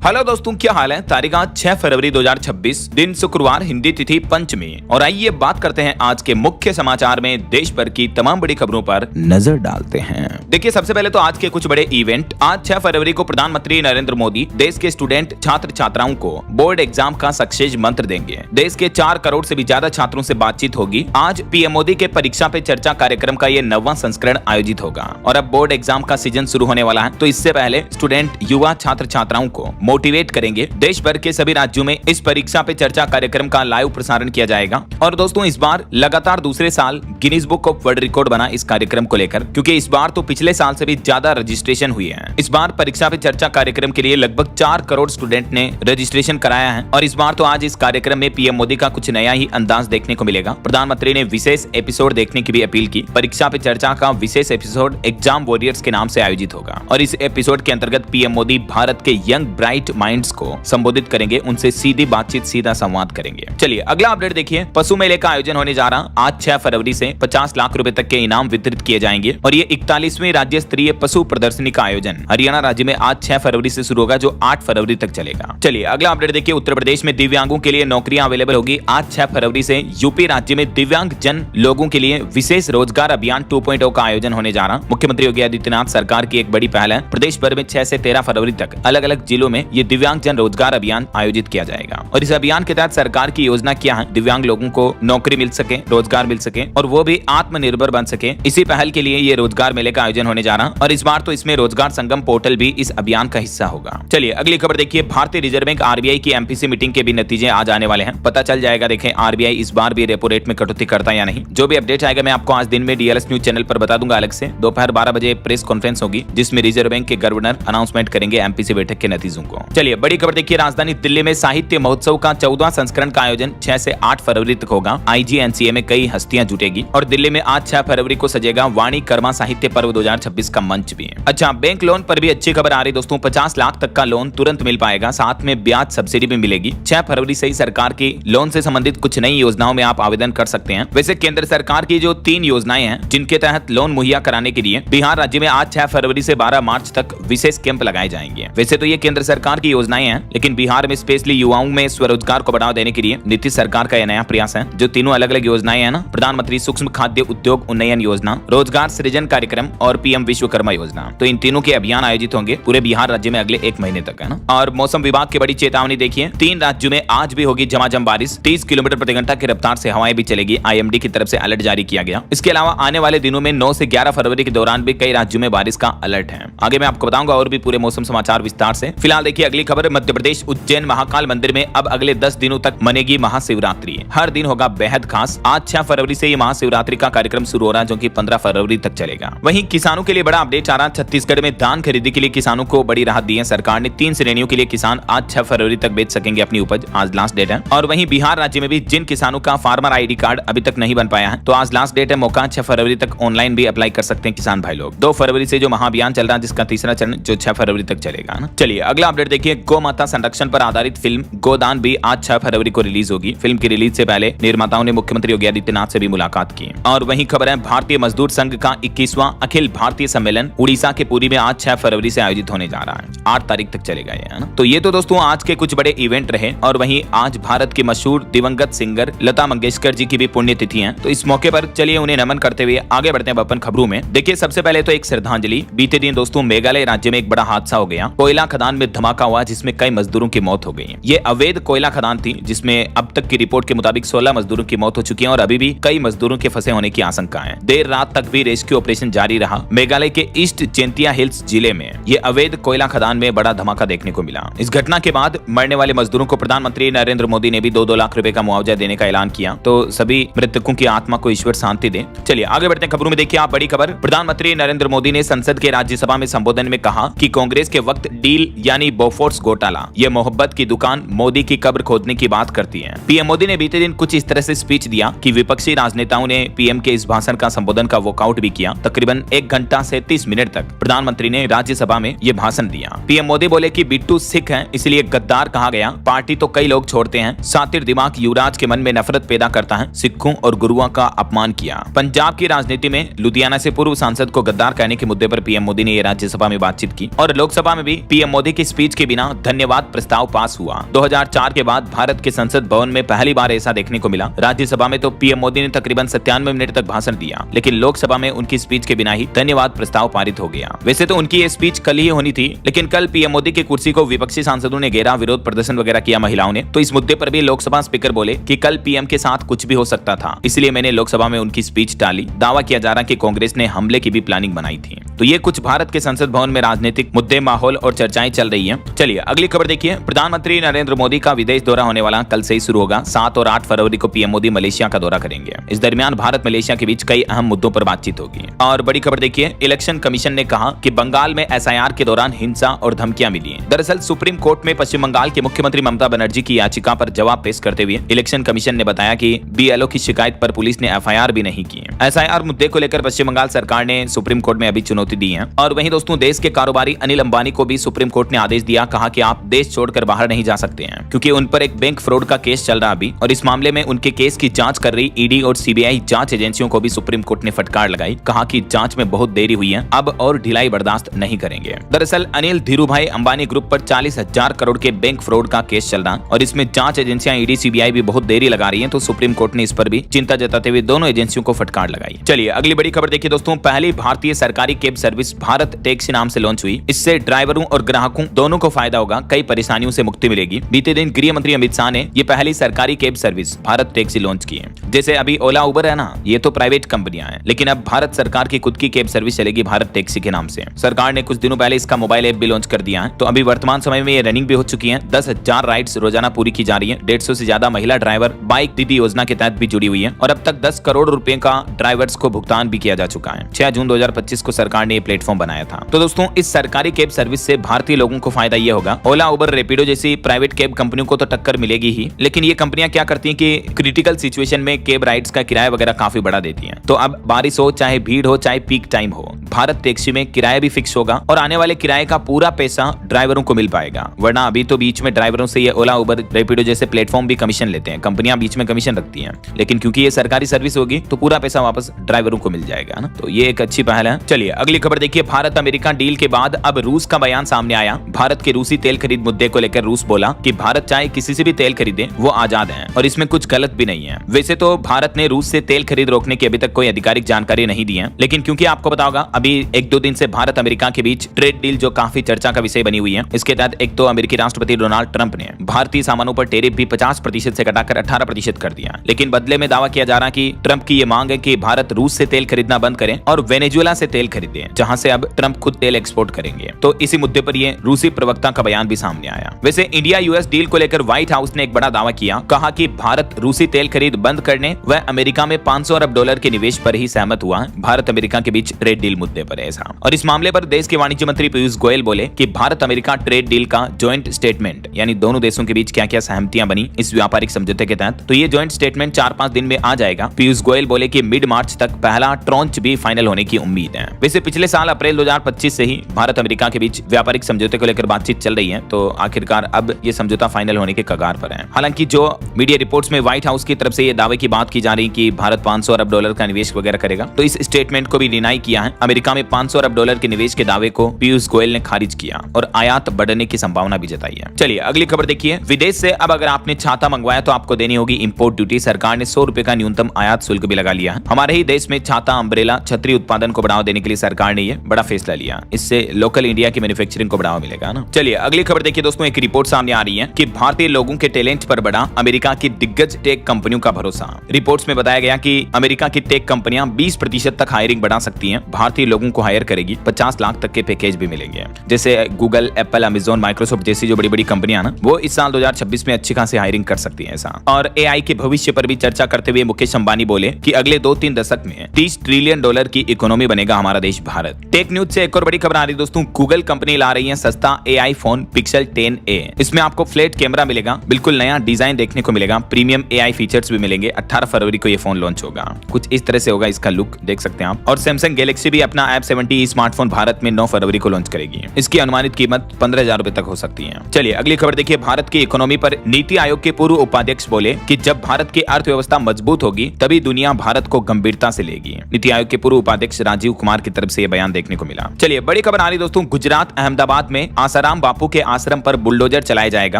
Hello दोस्तों, क्या हाल है। तारीख आज 6 फरवरी 2026, दिन शुक्रवार, हिंदी तिथि पंचमी। और आइए बात करते हैं आज के मुख्य समाचार में देश भर की तमाम बड़ी खबरों पर नजर डालते हैं। देखिए, सबसे पहले तो आज के कुछ बड़े इवेंट। आज 6 फरवरी को प्रधानमंत्री नरेंद्र मोदी देश के स्टूडेंट छात्र छात्राओं को बोर्ड एग्जाम का सक्सेस मंत्र देंगे। देश के 4 करोड़ से भी ज्यादा छात्रों से बातचीत होगी। आज पीएम मोदी के परीक्षा पे चर्चा कार्यक्रम का ये 9वां संस्करण आयोजित होगा। और अब बोर्ड एग्जाम का सीजन शुरू होने वाला है, तो इससे पहले स्टूडेंट युवा छात्र छात्राओं को मोटिवेट करेंगे। देश भर के सभी राज्यों में इस परीक्षा पे चर्चा कार्यक्रम का लाइव प्रसारण किया जाएगा। और दोस्तों, इस बार लगातार दूसरे साल Guinness book of world record बना इस कार्यक्रम को लेकर, क्योंकि इस बार तो पिछले साल से भी ज्यादा रजिस्ट्रेशन हुई है। इस बार परीक्षा पे चर्चा कार्यक्रम के लिए लगभग 4 करोड़ स्टूडेंट ने रजिस्ट्रेशन कराया है। और इस बार तो आज इस कार्यक्रम में पीएम मोदी का कुछ नया ही अंदाज देखने को मिलेगा। प्रधानमंत्री ने विशेष एपिसोड देखने की भी अपील की। परीक्षा पे चर्चा का विशेष एपिसोड एग्जाम वॉरियर्स के नाम से आयोजित होगा। और इस एपिसोड के अंतर्गत पीएम मोदी भारत के यंग ब्राइट माइंड्स को संबोधित करेंगे, उनसे सीधी बातचीत, सीधा संवाद करेंगे। चलिए अगला अपडेट देखिए। पशु मेले का आयोजन होने जा रहा। आज 6 फरवरी से 50 लाख रुपए तक के इनाम वितरित किए जाएंगे। और ये 41वीं राज्य स्तरीय पशु प्रदर्शनी का आयोजन हरियाणा राज्य में आज 6 फरवरी से शुरू होगा, जो 8 फरवरी तक चलेगा। चलिए अगला अपडेट देखिए। उत्तर प्रदेश में दिव्यांगों के लिए नौकरियां अवेलेबल होगी। आज 6 फरवरी से यूपी राज्य में दिव्यांग जन लोगों के लिए विशेष रोजगार अभियान 2.0 का आयोजन होने जा रहा। मुख्यमंत्री योगी आदित्यनाथ सरकार की एक बड़ी पहल है। प्रदेश भर में 6 से 13 फरवरी तक अलग अलग जिलों में ये दिव्यांग जन रोजगार अभियान आयोजित किया जाएगा। और इस अभियान के तहत सरकार की योजना क्या है, दिव्यांग लोगों को नौकरी मिल सके, रोजगार मिल सके और वो भी आत्मनिर्भर बन सके। इसी पहल के लिए ये रोजगार मेले का आयोजन होने जा रहा। और इस बार तो इसमें रोजगार संगम पोर्टल भी इस अभियान का हिस्सा होगा। चलिए अगली खबर देखिए। भारतीय रिजर्व बैंक आरबीआई की एमपीसी मीटिंग के भी नतीजे आज आने वाले हैं। पता चल जाएगा। देखें आरबीआई इस बार भी रेपो रेट में कटौती करता है या नहीं। जो भी अपडेट आएगा मैं आपको आज दिन में डीएलएस न्यूज चैनल पर बता दूंगा अलग से। दोपहर 12 बजे प्रेस कॉन्फ्रेंस होगी, जिसमें रिजर्व बैंक के गवर्नर अनाउंसमेंट करेंगे एमपीसी बैठक के नतीजों को। चलिए बड़ी खबर देखिए। राजधानी दिल्ली में साहित्य महोत्सव का 14वां संस्करण का आयोजन 6 से 8 फरवरी तक होगा। आईजीएनसीए में कई हस्तियां जुटेगी। और दिल्ली में आज 6 फरवरी को सजेगा वाणी कर्मा साहित्य पर्व 2026 का मंच भी है। अच्छा, बैंक लोन पर भी अच्छी खबर आ रही दोस्तों। 50 लाख तक का लोन तुरंत मिल पाएगा, साथ में ब्याज सब्सिडी भी मिलेगी। 6 फरवरी से ही सरकार की लोन से संबंधित कुछ नई योजनाओं में आप आवेदन कर सकते हैं। वैसे केंद्र सरकार की जो 3 योजनाएं हैं जिनके तहत लोन मुहैया कराने के लिए बिहार राज्य में आज 6 फरवरी से 12 मार्च तक विशेष कैंप लगाए जाएंगे। वैसे तो ये केंद्र सरकार की योजनाएं हैं, लेकिन बिहार में स्पेशली युवाओं में स्वरोजगार को बढ़ावा देने के लिए नीतीश सरकार का यह नया प्रयास है। जो तीनों अलग अलग योजनाएं हैं ना, प्रधानमंत्री सूक्ष्म खाद्य उद्योग उन्नयन योजना, रोजगार सृजन कार्यक्रम और पीएम विश्वकर्मा योजना, तो इन तीनों के अभियान आयोजित होंगे पूरे बिहार राज्य में अगले 1 महीने तक, है ना। और मौसम विभाग की बड़ी चेतावनी देखिए। 3 राज्यों में आज भी होगी झमाझम बारिश। 30 किलोमीटर प्रति घंटा की रफ्तार से हवाएं भी चलेगी। आईएमडी की तरफ से अलर्ट जारी किया गया। इसके अलावा आने वाले दिनों में 9 से 11 फरवरी के दौरान भी कई राज्यों में बारिश का अलर्ट है। आगे मैं आपको बताऊंगा और भी पूरे मौसम समाचार विस्तार से। फिलहाल देखिए अगली खबर। मध्य प्रदेश उज्जैन महाकाल मंदिर में अब अगले 10 दिनों तक मनेगी महाशिवरात्रि। हर दिन होगा बेहद खास। आज 6 फरवरी से ये महाशिवरात्रि का कार्यक्रम शुरू हो रहा है, जो कि 15 फरवरी तक चलेगा। वहीं किसानों के लिए बड़ा अपडेट आ रहा है। छत्तीसगढ़ में धान खरीदी के लिए किसानों को बड़ी राहत दी है सरकार ने। 3 श्रेणियों के लिए किसान आज 6 फरवरी तक बेच सकेंगे अपनी उपज। आज लास्ट डेट है। और वहीं बिहार राज्य में भी जिन किसानों का फार्मर आईडी कार्ड अभी तक नहीं बन पाया है, तो आज लास्ट डेट है। मौका 6 फरवरी तक ऑनलाइन भी अप्लाई कर सकते हैं किसान भाई लोग। 2 फरवरी से जो महाअभियान चल रहा है, जिसका तीसरा चरण जो 6 फरवरी तक चलेगा ना। चलिए अगला अपडेट देखिए। गौ माता संरक्षण पर आधारित फिल्म गोदान भी आज 6 फरवरी को रिलीज होगी। फिल्म की रिलीज से पहले निर्माताओं ने मुख्यमंत्री योगी आदित्यनाथ से भी मुलाकात की। और वहीं खबर है, भारतीय मजदूर संघ का 21वां अखिल भारतीय सम्मेलन उड़ीसा के पुरी में आज 6 फरवरी से आयोजित होने जा रहा है। 8 तारीख तक चलेगा ये, है ना। तो ये तो दोस्तों आज के कुछ बड़े इवेंट रहे। और वहीं आज भारत की मशहूर दिवंगत सिंगर लता मंगेशकर जी की भी पुण्यतिथि है। तो इस मौके पर चलिए उन्हें नमन करते हुए आगे बढ़ते हैं अपन खबरों में। देखिए सबसे पहले तो एक श्रद्धांजलि। बीते दिन दोस्तों मेघालय राज्य में एक बड़ा हादसा हो गया। कोयला खदान में धमाका हुआ, जिसमें कई मजदूरों की मौत हो गई। ये अवैध कोयला खदान थी, जिसमें अब तक की रिपोर्ट के मुताबिक 16 मजदूरों की मौत हो चुकी है और अभी भी कई मजदूरों के फंसे होने की आशंका है। देर रात तक भी रेस्क्यू ऑपरेशन जारी रहा। मेघालय के ईस्ट जेंतिया हिल्स जिले में ये अवैध कोयला खदान में बड़ा धमाका देखने को मिला। इस घटना के बाद मरने वाले मजदूरों को प्रधानमंत्री नरेंद्र मोदी ने भी 2-2 लाख रुपए का मुआवजा देने का ऐलान किया। तो सभी मृतकों की आत्मा को ईश्वर शांति दे। चलिए आगे बढ़ते हैं खबरों में। देखिए आप बड़ी खबर। प्रधानमंत्री नरेंद्र मोदी ने संसद के राज्यसभा में संबोधन में कहा कि कांग्रेस के वक्त डील यानी बोफोर्स घोटाला, ये मोहब्बत की दुकान मोदी की कब्र खोदने की बात करती है। पीएम मोदी ने बीते दिन कुछ इस तरह से स्पीच दिया कि विपक्षी राजनेताओं ने पीएम के इस भाषण का संबोधन का वॉकआउट भी किया। तकरीबन 1 घंटा से 30 मिनट तक प्रधानमंत्री ने राज्यसभा में ये भाषण दिया। पीएम मोदी बोले कि बिट्टू सिख हैं, इसलिए गद्दार कहा गया। पार्टी तो कई लोग छोड़ते हैं। सातिर दिमाग युवराज के मन में नफरत पैदा करता है। सिखों और गुरुओं का अपमान किया। पंजाब की राजनीति में लुधियाना से पूर्व सांसद को गद्दार कहने के मुद्दे पर पीएम मोदी ने राज्यसभा में बातचीत की। और लोकसभा में भी पीएम मोदी की स्पीच स्पीच के बिना धन्यवाद प्रस्ताव पास हुआ। 2004 के बाद भारत के संसद भवन में पहली बार ऐसा देखने को मिला। राज्यसभा में तो पीएम मोदी ने तकरीबन 97 मिनट तक भाषण दिया, लेकिन लोकसभा में उनकी स्पीच के बिना ही धन्यवाद प्रस्ताव पारित हो गया। वैसे तो उनकी ये स्पीच कल ही होनी थी, लेकिन कल पीएम मोदी की कुर्सी को विपक्षी सांसदों ने घेरा, विरोध प्रदर्शन वगैरह किया महिलाओं ने। तो इस मुद्दे पर भी लोकसभा स्पीकर बोले कि कल पीएम के साथ कुछ भी हो सकता था, इसलिए मैंने लोकसभा में उनकी स्पीच टाली। दावा किया जा रहा कि कांग्रेस ने हमले की भी प्लानिंग बनाई थी। तो ये कुछ भारत के संसद भवन में राजनीतिक मुद्दे, माहौल और चर्चाएं चल रही हैं। चलिए अगली खबर देखिए। प्रधानमंत्री नरेंद्र मोदी का विदेश दौरा होने वाला कल से ही शुरू होगा। 7 और 8 फरवरी को पीएम मोदी मलेशिया का दौरा करेंगे। इस दरमियान भारत मलेशिया के बीच कई अहम मुद्दों पर बातचीत होगी। और बड़ी खबर देखिए, इलेक्शन कमीशन ने कहा कि बंगाल में एसआईआर के दौरान हिंसा और धमकियां मिली। दरअसल सुप्रीम कोर्ट में पश्चिम बंगाल के मुख्यमंत्री ममता बनर्जी की याचिका पर जवाब पेश करते हुए इलेक्शन कमीशन ने बताया कि बीएलओ की शिकायत पर पुलिस ने एफआईआर भी नहीं की। एसआईआर मुद्दे को लेकर पश्चिम बंगाल सरकार ने सुप्रीम कोर्ट में अभी चुनौती दी है। और वहीं दोस्तों, देश के कारोबारी अनिल अंबानी को भी सुप्रीम कोर्ट ने आदेश दिया, कहा कि आप देश छोड़कर बाहर नहीं जा सकते हैं, क्योंकि उन पर एक बैंक फ्रॉड का केस चल रहा अभी, और इस मामले में उनके केस की जांच कर रही ईडी और सीबीआई जांच एजेंसियों को भी सुप्रीम कोर्ट ने फटकार लगाई। कहा कि जांच में बहुत देरी हुई है, अब और ढिलाई बर्दाश्त नहीं करेंगे। दरअसल अनिल धीरूभाई अंबानी ग्रुप पर 40,000 करोड़ के बैंक फ्रॉड का केस चल रहा, और इसमें जांच एजेंसियां ईडी सीबीआई भी बहुत देरी लगा रही हैं। तो सुप्रीम कोर्ट ने इस पर भी चिंता जताते हुए दोनों एजेंसियों को फटकार लगाई। चलिए अगली बड़ी खबर देखिए दोस्तों। पहली भारतीय सरकारी कैब सर्विस भारत टैक्सी नाम से लॉन्च हुई। इससे ड्राइवरों और ग्राहकों दोनों को फायदा होगा, कई परेशानियों से मुक्ति मिलेगी। बीते दिन गृह मंत्री अमित शाह ने ये पहली सरकारी cab service Bharat taxi launch की है। जैसे अभी ओला उबर है ना, ये तो प्राइवेट कंपनियां हैं, लेकिन अब भारत सरकार की खुद की कैब सर्विस चलेगी भारत टैक्सी के नाम से। सरकार ने कुछ दिनों पहले इसका मोबाइल ऐप भी लॉन्च कर दिया है। तो अभी वर्तमान समय में ये रनिंग भी हो चुकी है। 10,000 राइड्स रोजाना पूरी की जा रही है। 150 से ज्यादा महिला ड्राइवर बाइक दीदी योजना के तहत भी जुड़ी हुई है, और अब तक 10 करोड़ रुपए का ड्राइवर्स को भुगतान भी किया जा चुका है। 6 जून 2025 को सरकार ने ये प्लेटफॉर्म बनाया था। तो दोस्तों, इस सरकारी कैब सर्विस से भारतीय लोगों को फायदा ये होगा, ओला उबर रैपिडो जैसी प्राइवेट कैब कंपनियों को तो टक्कर मिलेगी ही, लेकिन ये कंपनियां क्या करती हैं कि क्रिटिकल सिचुएशन में कैब राइड्स का किराया वगैरह काफी बढ़ा देती हैं। तो अब बारिश हो, चाहे भीड़ हो, चाहे पीक टाइम हो, भारत टैक्सी में किराया भी फिक्स होगा, और आने वाले किराए का पूरा पैसा ड्राइवरों को मिल पाएगा। वरना अभी तो बीच में ड्राइवरों से ये ओला उबर रैपिडो जैसे प्लेटफॉर्म भी कमीशन लेते हैं, कंपनियां बीच में कमीशन रखती हैं, लेकिन क्योंकि ये सरकारी सर्विस होगी तो पूरा पैसा वापस ड्राइवरों को मिल जाएगा ना। तो ये एक अच्छी पहल है। चलिए अगली खबर देखिए। भारत अमेरिका डील के बाद अब रूस का बयान सामने आया। भारत के रूसी तेल खरीद मुद्दे को लेकर रूस बोला कि भारत चाहे किसी से भी तेल खरीदे, वो आजाद है, और इसमें कुछ गलत भी नहीं है। वैसे तो भारत ने रूस से तेल खरीद रोकने की अभी तक कोई आधिकारिक जानकारी नहीं दी है, लेकिन क्योंकि आपको पता होगा अभी 1-2 दिन से भारत अमेरिका के बीच ट्रेड डील जो काफी चर्चा का विषय बनी हुई है, इसके तहत एक तो अमेरिकी राष्ट्रपति डोनाल्ड ट्रंप ने भारतीय सामानों पर टैरिफ भी 50% से घटाकर 18% कर दिया, लेकिन बदले में दावा किया जा रहा कि ट्रंप की ये मांग है कि भारत रूस से तेल खरीदना बंद करे और वेनेजुएला से तेल खरीदे, जहां से अब ट्रंप खुद तेल एक्सपोर्ट करेंगे। तो इसी मुद्दे पर ये रूसी प्रवक्ता का बयान भी सामने आया। वैसे इंडिया यूएस डील को लेकर व्हाइट हाउस ने एक बड़ा दावा किया, कहा कि भारत रूसी तेल खरीद बंद करने व अमेरिका में $500 अरब के निवेश पर ही सहमत हुआ। भारत अमेरिका के बीच ट्रेड डील मुद्दे पर ऐसा। और इस मामले पर देश के वाणिज्य मंत्री पीयूष गोयल बोले कि भारत अमेरिका ट्रेड डील का ज्वाइंट स्टेटमेंट, यानी दोनों देशों के बीच क्या क्या सहमतियां बनी इस व्यापारिक समझौते के तहत, तो ये ज्वाइंट स्टेटमेंट 4-5 दिन में आ जाएगा। पीयूष गोयल बोले कि मिड मार्च तक पहला ट्रॉन्च भी फाइनल होने की उम्मीद है। वैसे पिछले साल अप्रैल 2025 से ही भारत अमेरिका के बीच व्यापारिक समझौते को लेकर बातचीत चल रही है, तो आखिरकार अब ये समझौता फाइनल होने के कगार पर है। हालांकि जो मीडिया रिपोर्ट्स में व्हाइट हाउस की तरफ से ये दावे की बात की जा रही कि भारत $500 अरब का निवेश वगैरह करेगा, तो इस स्टेटमेंट को भी डिनाई किया है। अमेरिका में $500 अरब के निवेश के दावे को पीयूष गोयल ने खारिज किया और आयात बढ़ने की संभावना भी जताई है। चलिए अगली खबर देखिए। विदेश से अब अगर आपने छाता मंगवाया तो आपको देनी होगी इंपोर्ट ड्यूटी। सरकार ने ₹100 का न्यूनतम आयात शुल्क भी लगा लिया है। हमारे ही देश में छाता, अम्ब्रेला, छतरी उत्पादन को बढ़ावा देने के लिए सरकार ने ये बड़ा फैसला लिया। इससे लोकल इंडिया की मैन्युफैक्चरिंग को बढ़ावा मिलेगा ना। चलिए अगली खबर देखिए दोस्तों। एक रिपोर्ट सामने आ रही है कि भारतीय लोगों के टैलेंट पर बढ़ा अमेरिका की दिग्गज टेक कंपनियों का भरोसा। रिपोर्ट्स में बताया गया कि अमेरिका की टेक कंपनियां 20% तक हायरिंग बढ़ा सकती हैं। भारतीय लोगों को हायर करेगी। 50 लाख तक के पैकेज भी मिलेंगे। जैसे गूगल, एप्पल, अमेजॉन, माइक्रोसॉफ्ट जैसी जो बड़ी बड़ी कंपनियां ना, वो इस साल 2026 में अच्छी खासी हायरिंग कर सकती है ऐसा। और एआई के भविष्य पर भी चर्चा करते हुए मुकेश अंबानी बोले कि अगले 2-3 दशक में $30 ट्रिलियन की इकोनॉमी बनेगा हमारा देश भारत। टेक न्यूज से एक और बड़ी खबर आ रही है दोस्तों। गूगल कंपनी ला रही है सस्ता एआई फोन पिक्सल 10a। इसमें आपको फ्लैट कैमरा मिलेगा, बिल्कुल नया डिजाइन देखने को मिलेगा, प्रीमियम एआई फीचर्स भी मिलेंगे। 18 फरवरी को ये फोन लॉन्च होगा। कुछ इस तरह से होगा इसका लुक, देख सकते हैं आप। और सैमसंग गैलेक्सी भी अपना F70 स्मार्टफोन भारत में 9 फरवरी को लॉन्च करेगी। इसकी अनुमानित कीमत ₹15,000 तक हो सकती है। चलिए अगली खबर देखिए। भारत की इकोनॉमी पर नीति आयोग के पूर्व उपाध्यक्ष बोले कि जब भारत की अर्थव्यवस्था मजबूत होगी तभी दुनिया भारत को गंभीरता से लेगी। नीति आयोग के पूर्व उपाध्यक्ष राजीव कुमार की तरफ से यह बयान देखने को मिला। चलिए बड़ी खबर आ रही दोस्तों। गुजरात अहमदाबाद में आसाराम बापू के आश्रम पर बुलडोजर चलाया जाएगा।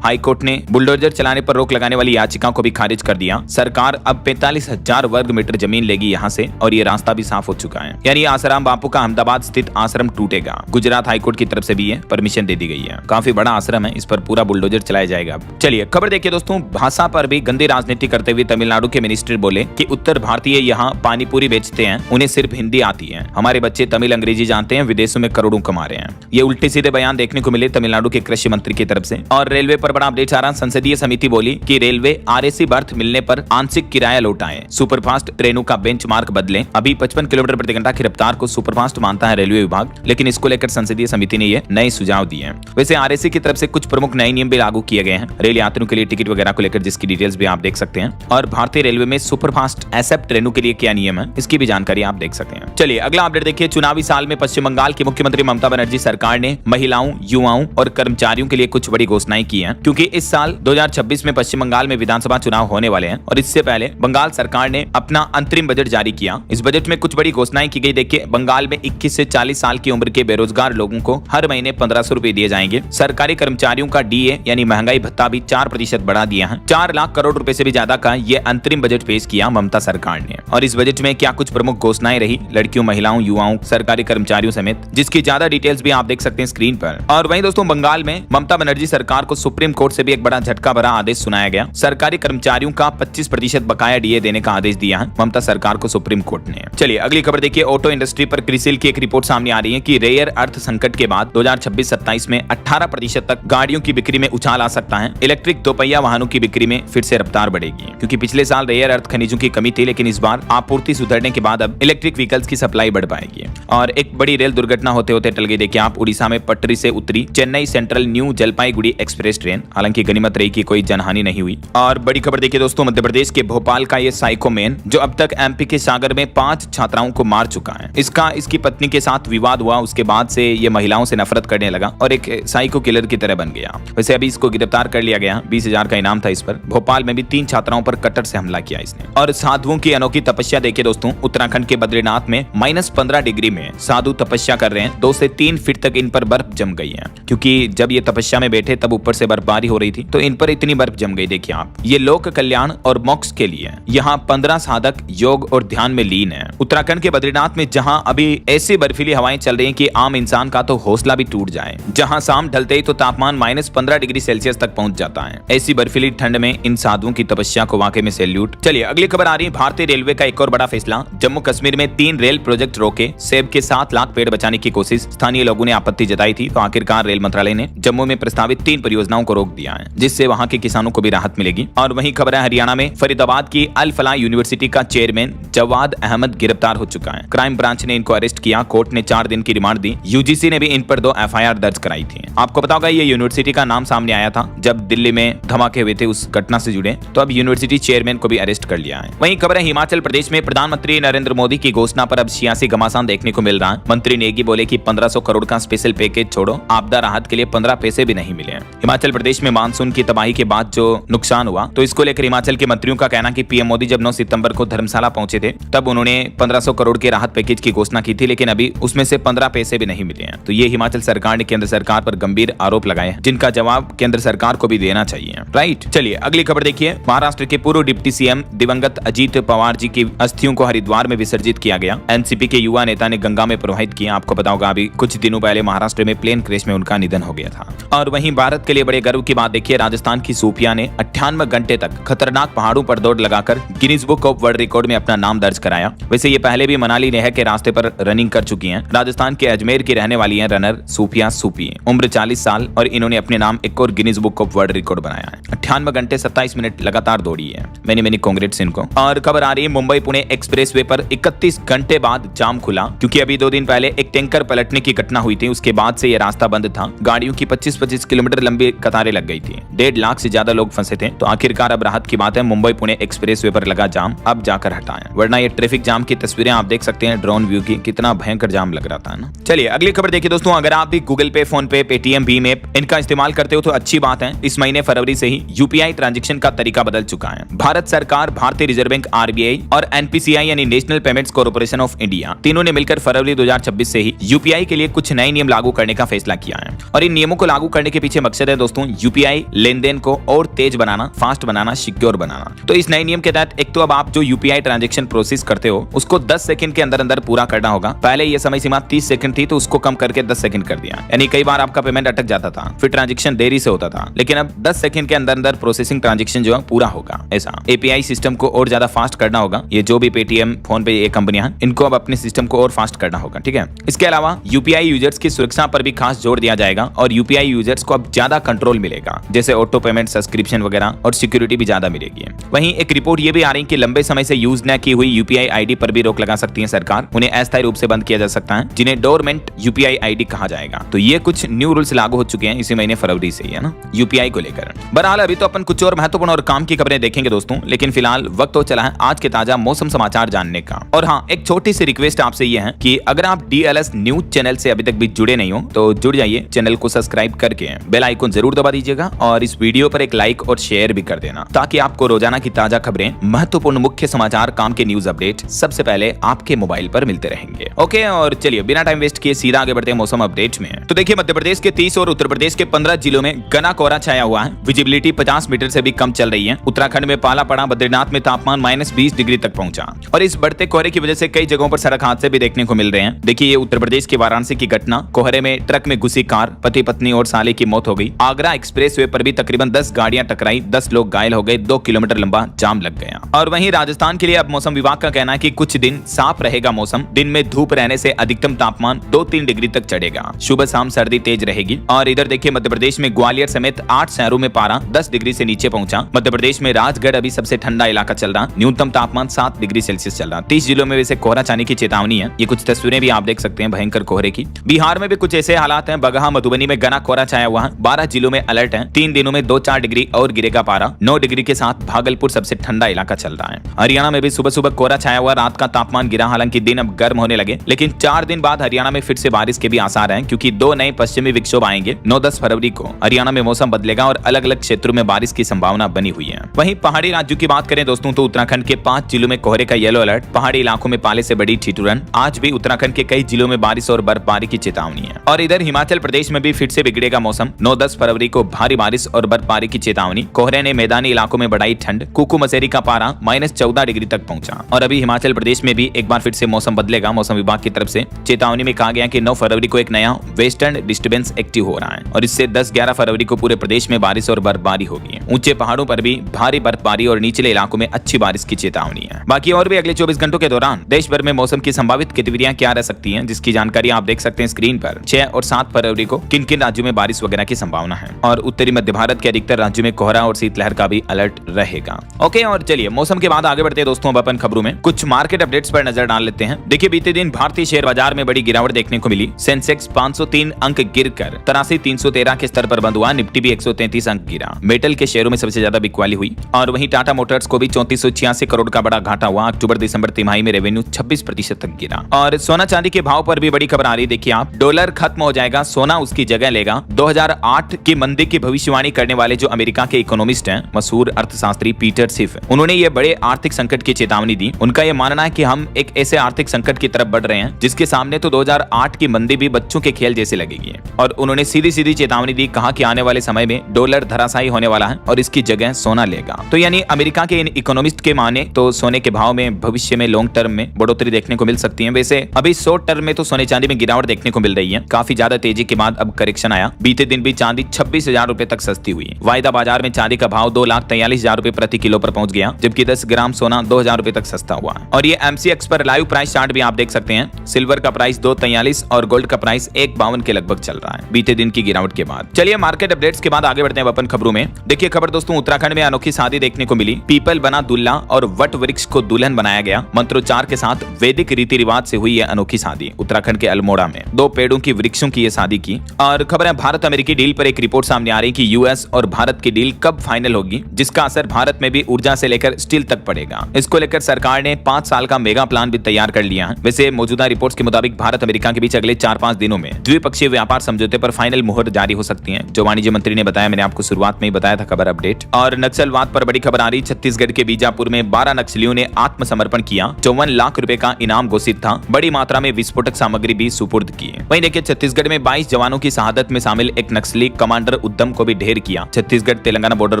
हाईकोर्ट ने बुलडोजर चलाने पर रोक लगाने वाली याचिका को भी खारिज कर दिया। सरकार अब 45,000 वर्ग मीटर जमीन लेगी यहाँ से और ये रास्ता भी साफ हो चुका है, यानी आसाराम बापू का अहमदाबाद स्थित आश्रम टूटेगा। गुजरात हाईकोर्ट की तरफ से भी ये परमिशन दे दी गई है। काफी बड़ा आश्रम है, इस पर पूरा बुलडोजर चलाया जाएगा। चलिए खबर देखिए दोस्तों, भाषा पर भी गंदी राजनीति करते हुए तमिलनाडु के मिनिस्टर बोले कि उत्तर भारतीय यहाँ पानी पूरी बेचते हैं, उन्हें सिर्फ हिंदी आती है, हमारे बच्चे तमिल अंग्रेजी जानते हैं, विदेशों में करोड़ों कमा रहे हैं। ये उल्टे सीधे बयान देखने को मिले तमिलनाडु के कृषि मंत्री की तरफ से। और रेलवे पर बड़ा अपडेट आ रहा। संसदीय समिति बोली कि रेलवे आरएसी बर्थ मिलने पर आंशिक किराया लौटाए, सुपरफास्ट ट्रेनों का बेंचमार्क बदले। अभी 55 किलोमीटर प्रति घंटा की रफ्तार को सुपरफास्ट मानता है रेलवे विभाग, लेकिन इसको लेकर संसदीय समिति ने ये नए सुझाव दिए हैं। वैसे आरएसी की तरफ से कुछ प्रमुख नए नियम भी लागू किए गए हैं रेल यात्रियों के लिए टिकट वगैरह को लेकर, जिसकी डिटेल्स भी आप देख सकते हैं। और भारतीय रेलवे में सुपरफास्ट एसेप्ट ट्रेनों के लिए क्या नियम है, इसकी भी जानकारी आप देख सकते हैं। चलिए अगला अपडेट देखिए। चुनावी साल में पश्चिम बंगाल की मुख्यमंत्री ममता बनर्जी सरकार ने महिलाओं, युवाओं और कर्मचारियों के लिए कुछ बड़ी घोषणाएं की हैं, क्योंकि इस साल 2026 में पश्चिम बंगाल में विधानसभा चुनाव होने वाले हैं और इससे पहले बंगाल सरकार ने अपना अंतरिम बजट जारी किया। इस बजट में कुछ बड़ी घोषणाएं की गई। देखिए, बंगाल में 21 से 40 साल की उम्र के बेरोजगार लोगों को हर महीने 1500 रुपए दिए जाएंगे। सरकारी कर्मचारियों का डीए यानी महंगाई भत्ता भी 4% बढ़ा दिया है। 4 लाख करोड़ रुपए से भी ज्यादा का ये अंतरिम बजट पेश किया ममता सरकार ने। और इस बजट में क्या कुछ प्रमुख घोषणाएं रही लड़कियों, महिलाओं, युवाओं, सरकारी कर्मचारियों समेत, जिसकी ज्यादा डिटेल्स भी आप देख सकते हैं स्क्रीन पर। और वहीं दोस्तों, बंगाल में ममता बनर्जी सरकार को सुप्रीम कोर्ट से भी एक बड़ा झटका भरा आदेश सुनाया गया। सरकारी कर्मचारियों का 25% बकाया डीए देने का आदेश दिया है ममता सरकार को सुप्रीम कोर्ट ने। चलिए अगली खबर देखिए। ऑटो इंडस्ट्री पर क्रिसिल की एक रिपोर्ट सामने आ रही है कि रेयर अर्थ संकट के बाद 2026-27 में 18% तक गाड़ियों की बिक्री में उछाल आ सकता है। इलेक्ट्रिक दोपहिया वाहनों की बिक्री में फिर से रफ्तार बढ़ेगी, क्योंकि पिछले साल रेयर अर्थ खनिजों की कमी थी, लेकिन इस बार आपूर्ति सुधरने के बाद अब इलेक्ट्रिक व्हीकल्स की सप्लाई बढ़ पाएगी। और एक बड़ी रेल दुर्घटना होते होते टल गई। देखिए आप, उड़ीसा में पटरी से उतरी Chennai central new Jalpaiguri express train, हालांकि गनीमत रही कि कोई जनहानि नहीं हुई। और बड़ी खबर देखिए दोस्तों, मध्य प्रदेश के भोपाल का ये साइको मैन जो अब तक एमपी के सागर में 5 छात्राओं को मार चुका है, इसकी पत्नी के साथ विवाद हुआ, उसके बाद से ये महिलाओं से नफरत करने लगा और एक साइको किलर की तरह बन गया। वैसे अभी इसको गिरफ्तार कर लिया गया, 20,000 का इनाम था इस पर। भोपाल में भी 3 छात्राओं पर कटर से हमला किया इसने। और साधुओं की अनोखी तपस्या देखिए दोस्तों, उत्तराखंड के बद्रीनाथ में -15 डिग्री में साधु तपस्या कर रहे हैं। 2 से 3 फीट तक इन पर बर्फ जम गई है, क्योंकि जब ये तपस्या में बैठे तब ऊपर से बर्फबारी हो रही थी, तो इन पर इतनी बर्फ जम गई। देखिए आप, ये लोक कल्याण और मोक्ष के लिए यहाँ 15 साधक योग और ध्यान में लीन है। उत्तराखंड के बद्रीनाथ में जहाँ अभी ऐसी बर्फीली हवाएं चल रही हैं कि आम इंसान का तो हौसला भी टूट जाए, जहाँ शाम ढलते ही तो तापमान -15 डिग्री सेल्सियस तक पहुंच जाता है। ऐसी बर्फीली ठंड में इन साधुओं की तपस्या को वाकई में सैल्यूट। चलिए अगली खबर आ रही है। भारतीय रेलवे का एक और बड़ा फैसला। जम्मू कश्मीर में 3 रेल प्रोजेक्ट रोके, सेब के 7 लाख पेड़ बचाने की कोशिश। स्थानीय लोगों ने आपत्ति जताई थी, तो आखिरकार रेल मंत्रालय ने जम्मू में प्रस्तावित 3 परियोजनाओं को रोक दिया है, जिससे वहां के किसानों को भी राहत मिलेगी। और वहीं खबर है हरियाणा में फरीदाबाद की अल फलाह यूनिवर्सिटी का चेयरमैन जवाद अहमद गिरफ्तार हो चुका है। क्राइम ब्रांच ने इनको अरेस्ट किया, कोर्ट ने 4 दिन की रिमांड दी। यूजीसी ने भी इन पर 2 एफआईआर दर्ज कराई थी। आपको पता होगा ये यूनिवर्सिटी का नाम सामने आया था जब दिल्ली में धमाके हुए थे, उस घटना से जुड़े, तो अब यूनिवर्सिटी चेयरमैन को भी अरेस्ट कर लिया है। वहीं खबर है हिमाचल प्रदेश में प्रधानमंत्री नरेंद्र मोदी की घोषणा पर अब सियासी घमासान देखने को मिल रहा है। मंत्री नेगी बोले कि 1500 करोड़ का स्पेशल पैकेज छोड़ो, आपदा राहत के लिए 15 पैसे भी नहीं मिले। हिमाचल प्रदेश में मानसून की तबाही के बाद जो नुकसान हुआ, तो इसको लेकर हिमाचल के मंत्रियों का कहना कि पीएम मोदी जब 9 सितंबर को धर्मशाला पहुंचे थे, तब उन्होंने 1500 करोड़ के राहत पैकेज की घोषणा की थी, लेकिन अभी उसमें से 15 पैसे भी नहीं मिले हैं। तो ये हिमाचल सरकार ने केंद्र सरकार पर गंभीर आरोप लगाए हैं, जिनका जवाब केंद्र सरकार को भी देना चाहिए। राइट, चलिए अगली खबर देखिए। महाराष्ट्र के पूर्व डिप्टी सीएम दिवंगत अजीत पवार जी की अस्थियों को हरिद्वार में विसर्जित किया गया। एनसीपी के युवा नेता ने गंगा में प्रवाहित किया। आपको पता होगा अभी कुछ दिनों पहले महाराष्ट्र में प्लेन क्रैश में उनका निधन हो गया था। और वहीं भारत के लिए बड़े गर्व की बात देखिए, राजस्थान की सूफिया ने 98 घंटे तक खतरनाक पहाड़ों पर दौड़ लगाकर Guinness book of world record में अपना नाम दर्ज कराया। वैसे ये पहले भी मनाली लेह के रास्ते पर रनिंग कर चुकी हैं। राजस्थान के अजमेर की रहने वाली हैं रनर सूफिया सूफी, उम्र 40 साल, और इन्होंने अपने नाम एक और Guinness book of world record बनाया है। 98 घंटे 27 मिनट लगातार दौड़ी है। मैनी कांग्रेट्स इनको। और खबर आ रही है मुंबई पुणे एक्सप्रेसवे पर 31 घंटे बाद जाम खुला, क्योंकि अभी 2 दिन पहले एक टैंकर पलटने की घटना हुई थी। उसके बाद से ये रास्ता बंद था। गाड़ियों की 25-25 किलोमीटर लंबी कतारें लग गई थी। 1.5 लाख से ज्यादा लोग फंसे थे। तो आखिरकार अब राहत की बात है, मुंबई पुणे एक्सप्रेसवे पर लगा जाम अब जाकर हटा है, वरना ये ट्रैफिक जाम की तस्वीरें आप देख सकते हैं ड्रोन व्यू की, कितना भयंकर जाम लग रहा था ना। चलिए अगली खबर देखिए दोस्तों, अगर आप भी गूगल पे, फोन पे, पेटीएम, भीम ऐप इनका इस्तेमाल करते हो तो अच्छी बात है। इस महीने फरवरी से ही यूपीआई ट्रांजैक्शन का तरीका बदल चुका है। भारत सरकार, भारतीय रिजर्व बैंक आरबीआई और एनपीसीआई यानी national payments corporation of India, तीनों ने मिलकर फरवरी 2026 से ही यूपीआई के लिए कुछ नए नियम लागू करने का फैसला किया दिया है। और इन नियमों को लागू करने के पीछे मकसद है दोस्तों यूपीआई लेनदेन को और तेज बनाना, फास्ट बनाना, सिक्योर बनाना। तो इस नए नियम के तहत एक तो अब आप जो यूपीआई ट्रांजैक्शन प्रोसेस करते हो उसको 10 सेकंड के अंदर अंदर पूरा करना होगा। पहले ये समय सीमा 30 सेकंड थी तो उसको कम करके 10 सेकंड कर दिया, यानी कई बार आपका पेमेंट अटक जाता था, फिर ट्रांजैक्शन देरी से होता था, लेकिन अब 10 सेकंड के अंदर अंदर प्रोसेसिंग ट्रांजैक्शन जो है पूरा होगा। ऐसा एपीआई सिस्टम को और ज्यादा फास्ट करना होगा। ये जो भी पेटीएम, फोन पे, ये कंपनियां हैं इनको अब अपने सिस्टम को और फास्ट करना होगा। ठीक है, इसके अलावा यूपीआई यूजर्स की सुरक्षा पर भी खास जोर दिया जाएगा और यूपीआई यूजर्स को अब ज्यादा कंट्रोल मिलेगा, जैसे ऑटो पेमेंट, सब्सक्रिप्शन वगैरह, और सिक्योरिटी भी ज्यादा मिलेगी। वहीं एक रिपोर्ट ये भी आ रही है कि लंबे समय से यूज न की हुई यूपीआई आईडी पर भी रोक लगा सकती है सरकार। उन्हें अस्थायी रूप से बंद किया जा सकता है, जिन्हें डोरमेंट यूपीआई आईडी कहा जाएगा। तो ये कुछ न्यू रूल्स लागू हो चुके हैं इसी महीने फरवरी से ही, है ना, यूपीआई को लेकर। बहरहाल अभी तो अपन कुछ और महत्वपूर्ण और काम की खबरें देखेंगे दोस्तों, लेकिन फिलहाल वक्त तो चला है आज के ताजा मौसम समाचार जानने का। और हाँ, एक छोटी सी रिक्वेस्ट आपसे ये है कि अगर आप डीएलएस न्यूज चैनल से अभी तक भी जुड़े नहीं हो तो जुड़ जाइए, चैनल को सब्सक्राइब करके बेल आइकन जरूर दबा दीजिएगा और इस वीडियो पर एक लाइक और शेयर भी कर देना, ताकि आपको रोजाना की ताजा खबरें, महत्वपूर्ण मुख्य समाचार, काम के न्यूज अपडेट सबसे पहले आपके मोबाइल पर मिलते रहेंगे। ओके, और चलिए बिना टाइम वेस्ट किए सीधा आगे बढ़ते हैं मौसम अपडेट में। तो देखिए, मध्य प्रदेश के 30 और उत्तर प्रदेश के 15 जिलों में घना कोहरा छाया हुआ है। विजिबिलिटी 50 मीटर से भी कम चल रही है। उत्तराखंड में पाला पड़ा, बद्रीनाथ में तापमान -20 डिग्री तक पहुंचा और इस बढ़ते कोहरे की वजह से कई जगहों पर सड़क हादसे भी देखने को मिल रहे हैं। देखिए, ये उत्तर प्रदेश के वाराणसी की घटना, कोहरे में ट्रक में घुसी कार, पति पत्नी और साले की मौत हो गई। आगरा एक्सप्रेसवे पर भी तकरीबन 10 गाड़ियां टकराई, 10 लोग घायल हो गए, 2 किलोमीटर लंबा जाम लग गया। और वहीं राजस्थान के लिए अब मौसम विभाग का कहना है कि कुछ दिन साफ रहेगा मौसम। दिन में धूप रहने से अधिकतम तापमान 2-3 डिग्री तक चढ़ेगा। सुबह शाम सर्दी तेज रहेगी। और इधर देखिए, मध्य प्रदेश में ग्वालियर समेत 8 शहरों में पारा 10 डिग्री से नीचे पहुंचा। मध्य प्रदेश में राजगढ़ अभी सबसे ठंडा इलाका चल रहा, न्यूनतम तापमान 7 डिग्री सेल्सियस चल रहा। 30 जिलों में वैसे कोहरा छाने की चेतावनी है। ये कुछ तस्वीरें भी आप देख सकते हैं भयंकर कोहरे की। बिहार में भी कुछ ऐसे हालात हैं। बगहा, मधुबनी में घना कोहरा छाया हुआ है। 12 जिलों में अलर्ट है। 3 दिनों में 2-4 डिग्री और गिरेगा पारा। 9 डिग्री के साथ भागलपुर सबसे ठंडा इलाका चल रहा है। हरियाणा में भी सुबह सुबह कोहरा छाया हुआ, रात का तापमान गिरा। हालांकि दिन अब गर्म होने लगे, लेकिन 4 दिन बाद हरियाणा में फिर से बारिश के भी आसार हैं, क्योंकि 2 नए पश्चिमी विक्षोभ आएंगे। 9-10 फरवरी को हरियाणा में मौसम बदलेगा और अलग अलग क्षेत्रों में बारिश की संभावना बनी हुई है। वहीं पहाड़ी राज्यों की बात करें दोस्तों, तो उत्तराखंड के 5 जिलों में कोहरे का येलो अलर्ट। पहाड़ी इलाकों में पाले से बड़ी ठिठुरन। आज भी उत्तराखंड के कई जिलों में बारिश और बर्फबारी की चेतावनी है। और इधर हिमाचल प्रदेश में भी फिर से बिगड़ेगा मौसम। 9-10 फरवरी को भारी बारिश और बर्फबारी की चेतावनी। कोहरे ने मैदानी इलाकों में बढ़ाई ठंड। कुकू मसेरी का पारा -14 डिग्री तक पहुंचा। और अभी हिमाचल प्रदेश में भी एक बार फिर से मौसम बदलेगा। मौसम विभाग की तरफ से चेतावनी में कहा गया कि 9 फरवरी को एक नया वेस्टर्न डिस्टर्बेंस एक्टिव हो रहा है और इससे 10-11 फरवरी को पूरे प्रदेश में बारिश और बर्फबारी होगी। ऊंचे पहाड़ों पर भी भारी बर्फबारी और निचले इलाकों में अच्छी बारिश की चेतावनी है। बाकी और भी अगले 24 घंटों के दौरान देश भर में मौसम की संभावित गतिविधियां क्या रह सकती हैं, जिसकी जानकारी आप देख सकते हैं स्क्रीन पर। 6 और 7 फरवरी को किन किन राज्यों में बारिश वगैरह की संभावना है और उत्तरी मध्य भारत के अधिकतर राज्यों में कोहरा और शीतलहर का भी अलर्ट रहेगा। ओके, और चलिए मौसम के बाद आगे बढ़ते हैं दोस्तों। अब अपन खबरों में कुछ मार्केट अपडेट्स पर नजर डाल लेते हैं। देखिए, बीते दिन भारतीय शेयर बाजार में बड़ी गिरावट देखने को मिली। सेंसेक्स 503 अंक गिरकर 83,313 के स्तर पर बंद हुआ। निफ्टी भी 133 अंक गिरा। मेटल के शेयरों में सबसे ज्यादा बिकवाली हुई और वहीं टाटा मोटर्स को भी 3486 करोड़ का बड़ा घाटा हुआ। अक्टूबर दिसंबर तिमाही में रेवेन्यू 26% तक गिरा। और सोना चांदी के भाव पर भी बड़ी खबर आ रही है। देखिए आप, डॉलर खत्म हो जाएगा, सोना उसकी जगह लेगा। 2008 की मंदी की भविष्यवाणी करने वाले जो अमेरिका के इकोनॉमिस्ट हैं, मशहूर अर्थशास्त्री पीटर सिफ, उन्होंने ये बड़े आर्थिक संकट की चेतावनी दी। उनका यह मानना है कि हम एक ऐसे आर्थिक संकट की तरफ बढ़ रहे हैं जिसके सामने तो 2008 की मंदी भी बच्चों के खेल जैसे लगेगी। और उन्होंने सीधी सीधी चेतावनी दी, कहा कि आने वाले समय में डॉलर धराशायी होने वाला है और इसकी जगह सोना लेगा। तो यानी अमेरिका के इन इकोनॉमिस्ट के माने तो सोने के भाव में भविष्य में लॉन्ग टर्म में बढ़ोतरी देखने को मिल सकती है। वैसे अभी शॉर्ट टर्म में तो सोने चांदी में गिरावट देखने को मिल रही है। काफी ज्यादा तेजी के बाद अब करेक्शन आया। बीते दिन भी चांदी 26,000 रुपए तक सस्ती हुई। वायदा बाजार में चांदी का भाव 2,43,000 रुपए प्रति किलो पर पहुंच गया, जबकि 10 ग्राम सोना 2,000 रुपए तक सस्ता हुआ। और ये MCX पर लाइव प्राइस चार्ट भी आप देख सकते हैं। सिल्वर का प्राइस 2,43 और गोल्ड का प्राइस 1,52 के लगभग चल रहा है बीते दिन की गिरावट के बाद। चलिए मार्केट अपडेट्स के बाद आगे बढ़ते हैं अपन खबरों में। देखिए खबर दोस्तों, उत्तराखंड में अनोखी शादी देखने को मिली। पीपल बना दूल्हा और वट वृक्ष को दुल्हन बनाया गया। मंत्रोच्चार के साथ वैदिक रीति रिवाज से हुई यह अनोखी शादी उत्तराखंड के अल्मोड़ा में 2 पेड़ों की वृक्षों की यह शादी की। और खबर है भारत अमेरिकी डील पर एक रिपोर्ट सामने आ रही कि यूएस और भारत की डील कब फाइनल होगी, जिसका असर भारत में भी ऊर्जा से लेकर स्टील तक पड़ेगा। इसको लेकर सरकार ने 5 साल का मेगा प्लान भी तैयार कर लिया है। वैसे मौजूदा रिपोर्ट्स के मुताबिक भारत अमेरिका के बीच अगले 4-5 दिनों में द्विपक्षीय व्यापार समझौते पर फाइनल मुहर जारी हो सकती है, जो वाणिज्य मंत्री ने बताया। मैंने आपको शुरुआत में ही बताया था खबर अपडेट। और नक्सलवाद पर बड़ी खबर आ रही। छत्तीसगढ़ के बीजापुर में 12 नक्सलियों ने आत्मसमर्पण किया। 54 लाख रुपए का इनाम घोषित था। बड़ी मात्रा में विस्फोटक सामग्री भी सुपुर्द की। वहीं देखिए छत्तीसगढ़ में 22 22 जवानों की शहादत में शामिल एक नक्सली कमांडर उद्यम को भी ढेर किया। छत्तीसगढ़ तेलंगाना बॉर्डर